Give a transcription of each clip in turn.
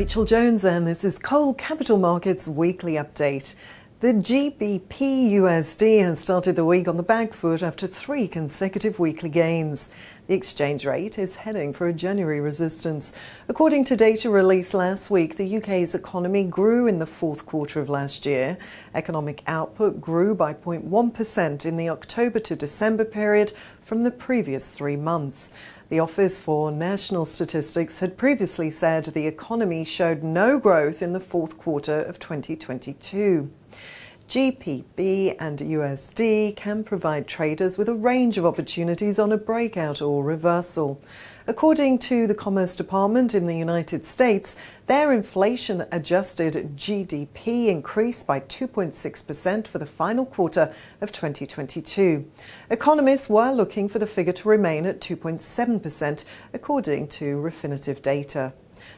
Rachael Jones and this is Kohle Capital Markets Weekly Update. The Gbpusd has started the week on the back foot after 3 consecutive weekly gains. The exchange rate is heading for a January resistance. According to data released last week, the UK's economy grew in the fourth quarter of last year. Economic output grew by 0.1% in the October to December period from the previous 3 months. The Office for National Statistics had previously said the economy showed no growth in the fourth quarter of 2022. GBP and USD can provide traders with a range of opportunities on a breakout or reversal. According to the Commerce Department in the United States, their inflation-adjusted GDP increased by 2.6% for the final quarter of 2022. Economists were looking for the figure to remain at 2.7%, according to Refinitiv data.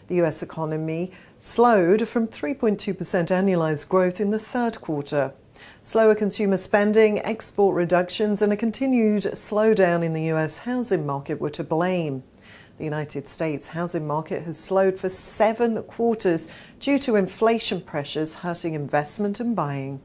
The US economy slowed from 3.2% annualized growth in the third quarter. Slower consumer spending, export reductions, and a continued slowdown in the US housing market were to blame. The United States housing market has slowed for 7 quarters due to inflation pressures hurting investment and buying.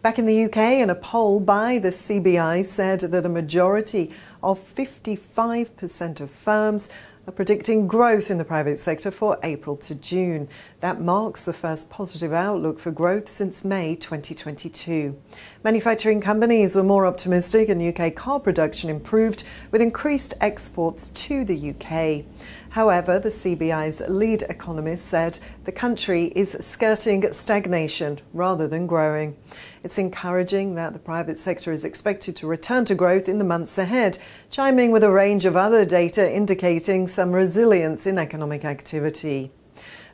Back in the UK, in a poll by the CBI said that a majority of 55% of firms are predicting growth in the private sector for April to June. That marks the first positive outlook for growth since May 2022. Manufacturing companies were more optimistic and UK car production improved with increased exports to the UK. However, the CBI's lead economist said the country is skirting stagnation rather than growing. It's encouraging that the private sector is expected to return to growth in the months ahead, chiming with a range of other data indicating some resilience in economic activity.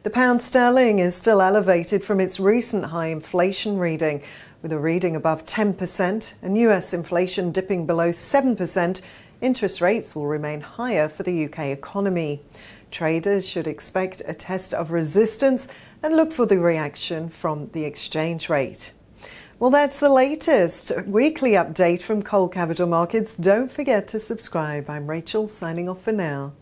The pound sterling is still elevated from its recent high inflation reading, with a reading above 10% and US inflation dipping below 7%. Interest rates will remain higher for the UK economy. Traders should expect a test of resistance and look for the reaction from the exchange rate. Well, that's the latest weekly update from Kohle Capital Markets. Don't forget to subscribe. I'm Rachael, signing off for now.